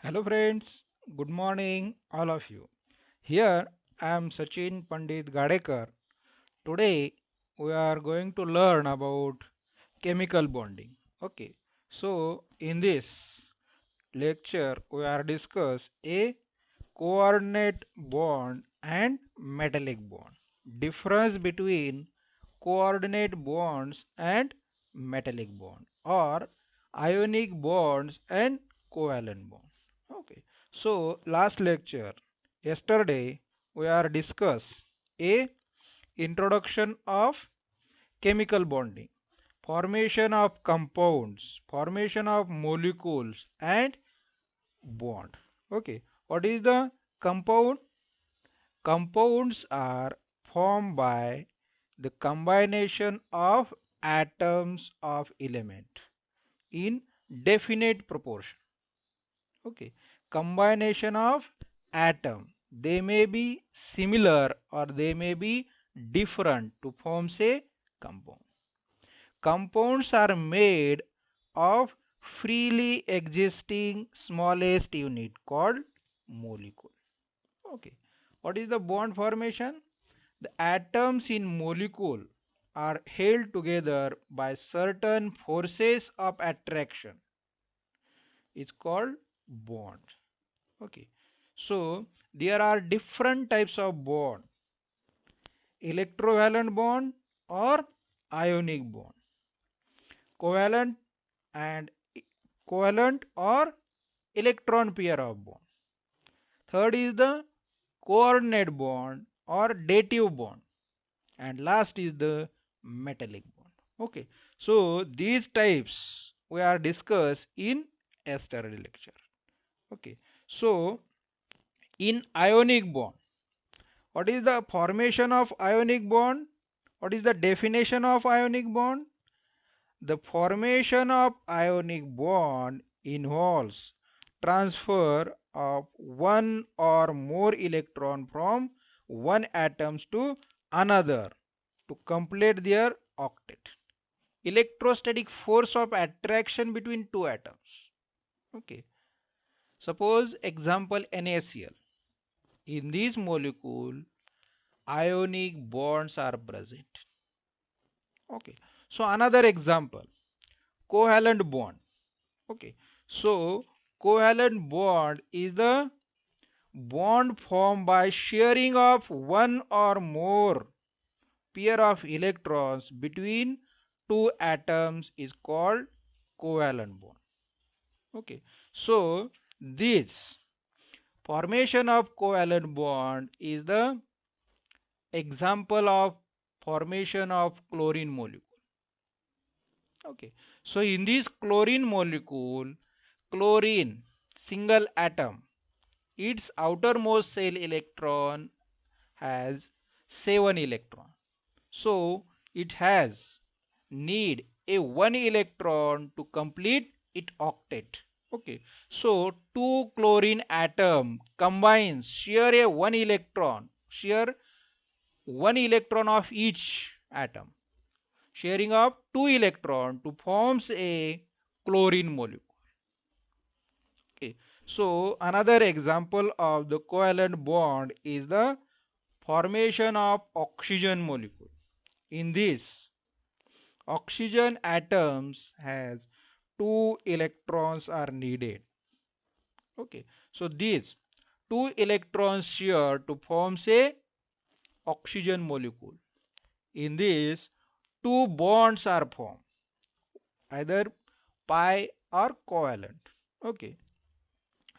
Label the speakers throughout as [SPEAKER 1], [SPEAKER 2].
[SPEAKER 1] Hello friends, good morning all of you. Here I am Sachin Pandit Gadekar. Today we are going to learn about chemical bonding. Okay, so in this lecture we are discuss a coordinate bond and metallic bond. Difference between coordinate bonds and metallic bond or ionic bonds and covalent bonds. Okay. So last lecture yesterday we are discuss a introduction of chemical bonding, formation of compounds, formation of molecules and bond. Okay. What is the compound? Compounds are formed by the combination of atoms of element in definite proportion. Okay, combination of atom. They may be similar or they may be different to form say compound. Compounds are made of freely existing smallest unit called molecule. Okay, what is the bond formation? The atoms in molecule are held together by certain forces of attraction. It's called bond. Okay. So there are different types of bond. Electrovalent bond or ionic bond. Covalent and covalent or electron pair of bond. Third is the coordinate bond or dative bond. And last is the metallic bond. Okay. So these types we are discussed in yesterday lecture. Okay. So in ionic bond, what is the formation of ionic bond? What is the definition of ionic bond? The formation of ionic bond involves transfer of one or more electron from one atom to another to complete their octet. Electrostatic force of attraction between two atoms. Okay. Suppose example NaCl. In this molecule, ionic bonds are present. Okay. So another example, covalent bond. Okay. So covalent bond is the bond formed by sharing of one or more pair of electrons between two atoms is called covalent bond. Okay. So this formation of covalent bond is the example of formation of chlorine molecule. Okay. So in this chlorine molecule, chlorine single atom, its outermost shell electron has 7 electron. So it has need a 1 electron to complete its octet. Okay. So two chlorine atom combines share a 1 electron, share 1 electron of each atom, sharing of 2 electron to forms a chlorine molecule. Okay. So another example of the covalent bond is the formation of oxygen molecule. In this, oxygen atoms has 2 electrons are needed. Okay. So these 2 electrons share to form a oxygen molecule. In this, two bonds are formed, either pi or covalent. Okay.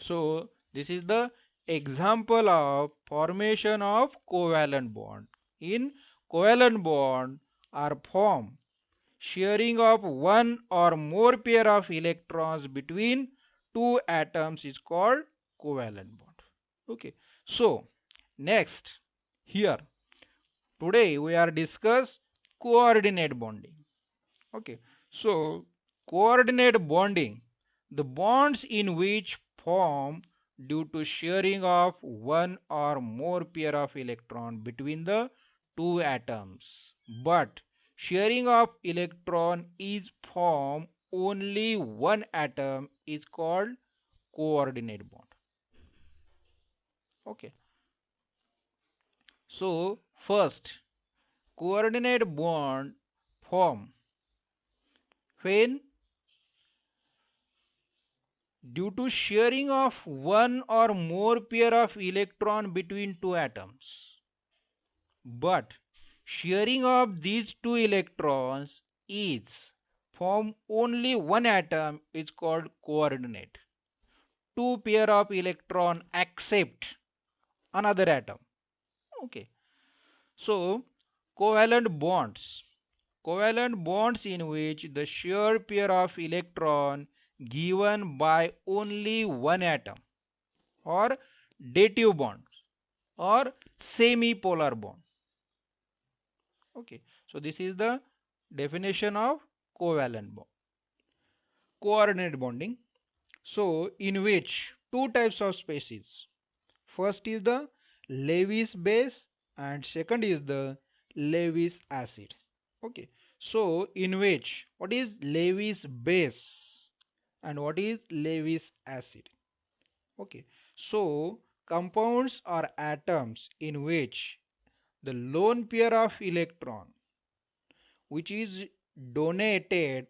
[SPEAKER 1] So this is the example of formation of covalent bond. In covalent bond are formed sharing of one or more pair of electrons between two atoms is called covalent bond. Okay. So next here today we are discuss coordinate bonding. Okay. So coordinate bonding, the bonds in which form due to sharing of one or more pair of electron between the two atoms, but sharing of electron is form only one atom is called coordinate bond. Okay. So first, coordinate bond form when due to sharing of one or more pair of electron between two atoms. But sharing of these two electrons is from only one atom is called coordinate. Two pair of electron accept another atom. Okay. So covalent bonds. Covalent bonds in which the shared pair of electron given by only one atom, or dative bonds, or semi-polar bond. Okay, so this is the definition of covalent bond. Coordinate bonding, so in which two types of species. First is the Lewis base and second is the Lewis acid. Okay, so in which what is Lewis base and what is Lewis acid? Okay, so compounds are atoms in which the lone pair of electron which is donated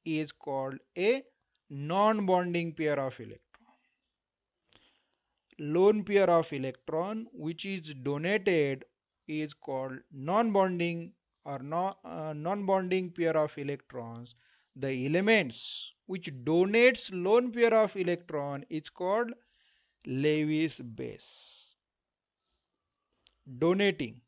[SPEAKER 1] is called a non-bonding pair of electron. Lone pair of electron which is donated is called non-bonding or non-bonding pair of electrons. The elements which donates lone pair of electron is called Lewis base. Donating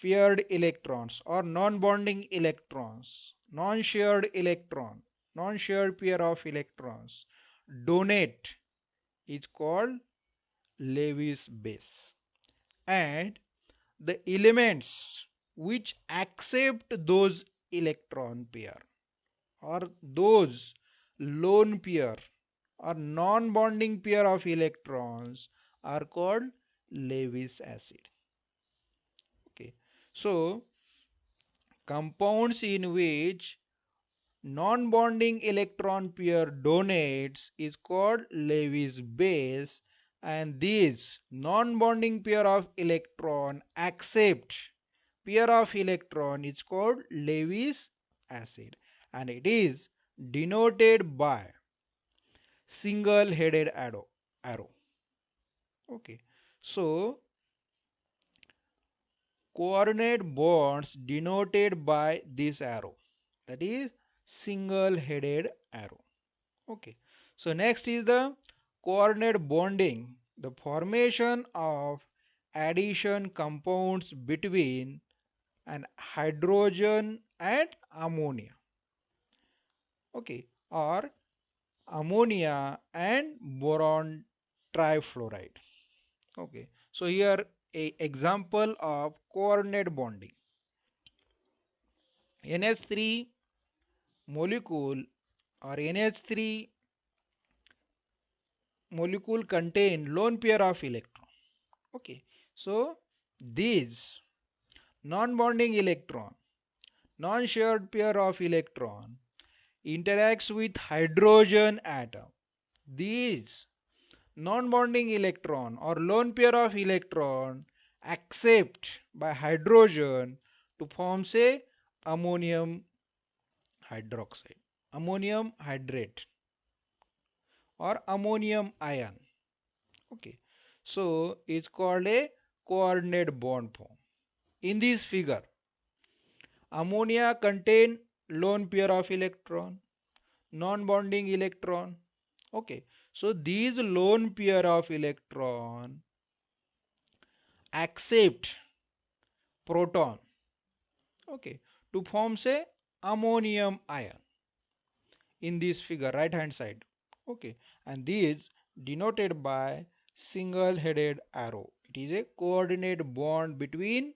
[SPEAKER 1] paired electrons or non-bonding electrons, non-shared electron, non-shared pair of electrons donate is called Lewis base. And the elements which accept those electron pair or those lone pair or non-bonding pair of electrons are called Lewis acid. Okay, so compounds in which non-bonding electron pair donates is called Lewis base, and these non-bonding pair of electron accept pair of electron is called Lewis acid, and it is denoted by single-headed arrow. Okay, so coordinate bonds denoted by this arrow, that is single-headed arrow. Okay, so next is the coordinate bonding, the formation of addition compounds between an hydrogen and ammonia. Okay, or ammonia and boron trifluoride. Okay, so here a example of coordinate bonding. NH3 molecule or NH3 molecule contain lone pair of electron. Okay, so these non-bonding electron, non-shared pair of electron interacts with hydrogen atom. These non-bonding electron or lone pair of electron accept by hydrogen to form say ammonium hydroxide, ammonium hydrate or ammonium ion. Okay, so it's called a coordinate bond form. In this figure, ammonia contain lone pair of electron, non-bonding electron. Okay, so these lone pair of electron accept proton, okay, to form say ammonium ion in this figure right hand side. Okay, and these denoted by single headed arrow. It is a coordinate bond between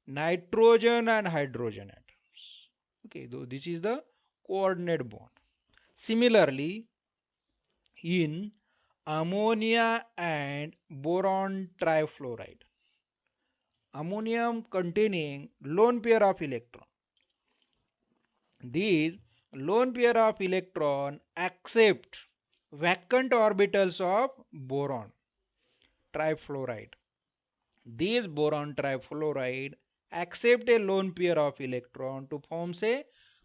[SPEAKER 1] nitrogen and hydrogen atoms. Okay, so this is the coordinate bond. Similarly, in ammonia and boron trifluoride, ammonium containing lone pair of electron, these lone pair of electron accept vacant orbitals of boron trifluoride. These boron trifluoride accept a lone pair of electron to form a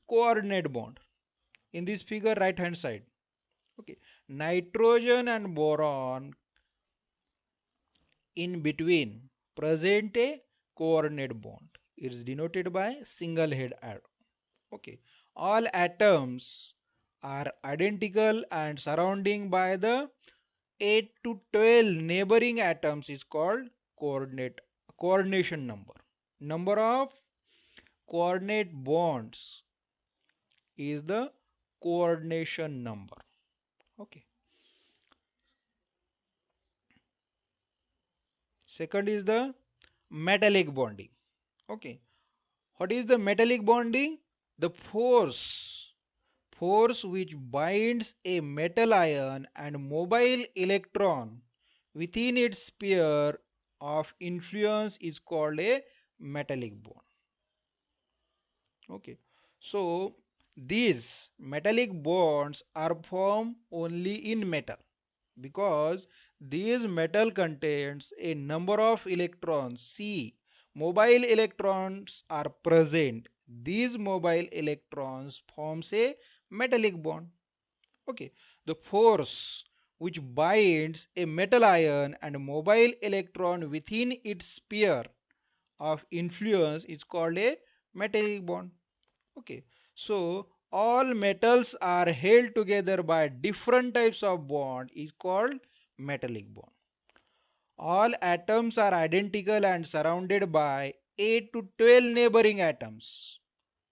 [SPEAKER 1] coordinate bond. In this figure, right hand side. Okay. Nitrogen and boron in between present a coordinate bond. It is denoted by single head arrow. Okay. All atoms are identical and surrounding by the 8 to 12 neighboring atoms is called coordination number. Number of coordinate bonds is the coordination number. Okay. Second is the metallic bonding. Okay. What is the metallic bonding? The force which binds a metal ion and mobile electron within its sphere of influence is called a metallic bond. Okay. So these metallic bonds are formed only in metal because this metal contains a number of electrons. See, mobile electrons are present. These mobile electrons forms a metallic bond. Okay, the force which binds a metal ion and mobile electron within its sphere of influence is called a metallic bond. Okay, so all metals are held together by different types of bond is called metallic bond. All atoms are identical and surrounded by 8 to 12 neighboring atoms.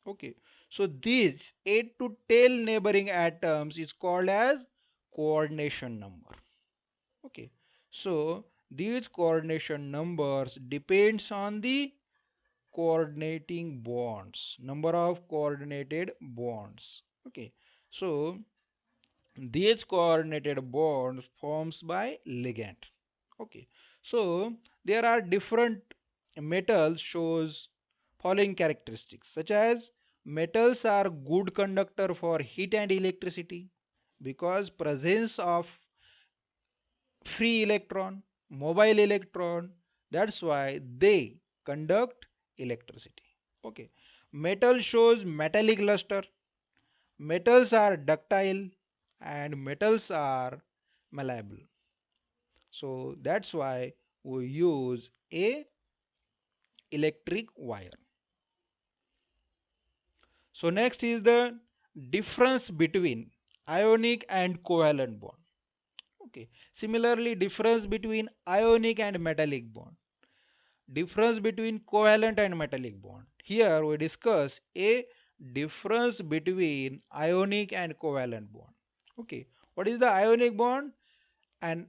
[SPEAKER 1] Okay, so these 8 to 12 neighboring atoms is called as coordination number. Okay, so these coordination numbers depends on the coordinating bonds, number of coordinated bonds. Okay, so these coordinated bonds forms by ligand. Okay, so there are different metals shows following characteristics such as metals are good conductor for heat and electricity because presence of free electron, mobile electron, that's why they conduct electricity. Okay, metal shows metallic luster. Metals are ductile and metals are malleable, so that's why we use a electric wire. So next is the difference between ionic and covalent bond. Okay, similarly difference between ionic and metallic bond, difference between covalent and metallic bond. Here we discuss a difference between ionic and covalent bond. Okay, what is the ionic bond? An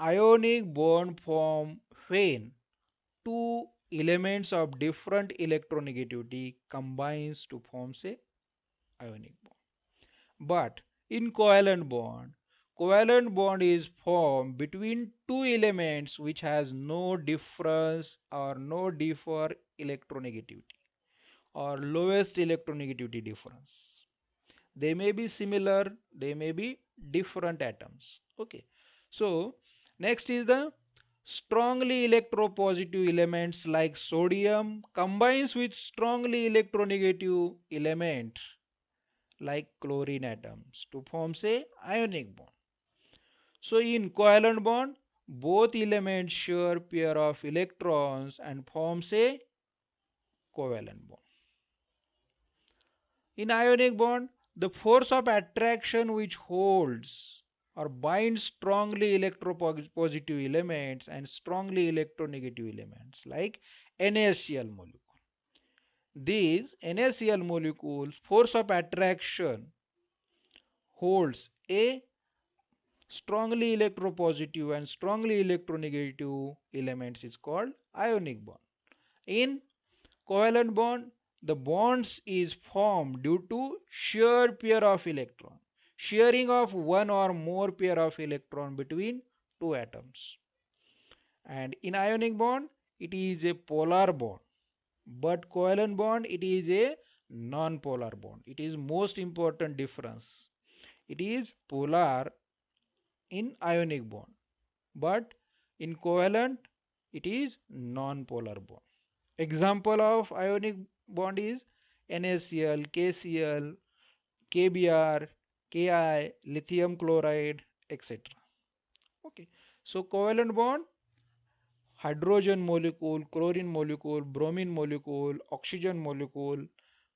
[SPEAKER 1] ionic bond form when two elements of different electronegativity combines to form a ionic bond. But in covalent bond is formed between two elements which has no difference or no differ electronegativity or lowest electronegativity difference. They may be similar, they may be different atoms. Okay. So next is the strongly electropositive elements like sodium combines with strongly electronegative element like chlorine atoms to form a ionic bond. So in covalent bond, both elements share pair of electrons and forms a covalent bond. In ionic bond, the force of attraction which holds or binds strongly electropositive elements and strongly electronegative elements like NaCl molecule. These NaCl molecules force of attraction holds a strongly electropositive and strongly electronegative elements is called ionic bond. In covalent bond, the bonds is formed due to shear pair of electron, sharing of one or more pair of electron between two atoms. And in ionic bond, it is a polar bond, but covalent bond it is a non-polar bond. It is most important difference. It is polar in ionic bond, but in covalent it is non-polar bond. Example of ionic bond is NaCl, KCl, KBr, Ki, lithium chloride, etc. Okay, so covalent bond, hydrogen molecule, chlorine molecule, bromine molecule, oxygen molecule,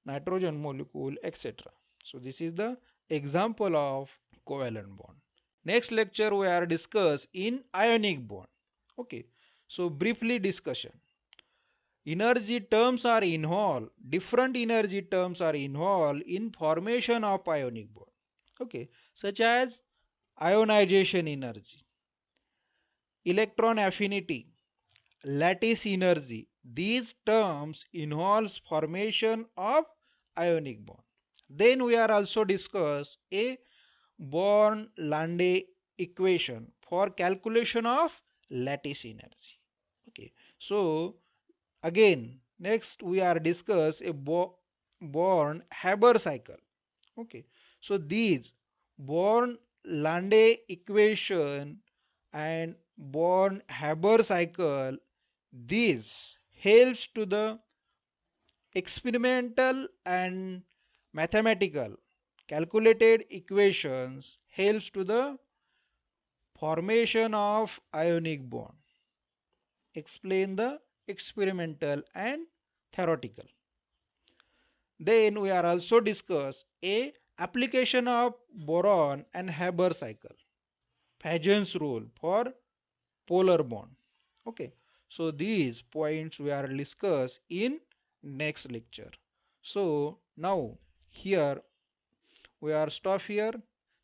[SPEAKER 1] nitrogen molecule, etc. So this is the example of covalent bond. Next lecture we are discuss in ionic bond. Okay, so briefly discussion. Energy terms are involved, different energy terms are involved in formation of ionic bond. Okay, such as ionization energy, electron affinity, lattice energy. These terms involves formation of ionic bond. Then we are also discuss a Born-Lande equation for calculation of lattice energy. Okay, so again next we are discuss a Born-Haber cycle. Okay, so these Born-Lande equation and Born-Haber cycle, this helps to the experimental and mathematical calculated equations helps to the formation of ionic bond. Explain the experimental and theoretical. Then we are also discuss a application of boron and Haber cycle, Paget's rule for polar bond. Okay, so these points we are discuss in next lecture. So now here we are stop here.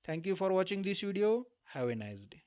[SPEAKER 1] Thank you for watching this video. Have a nice day.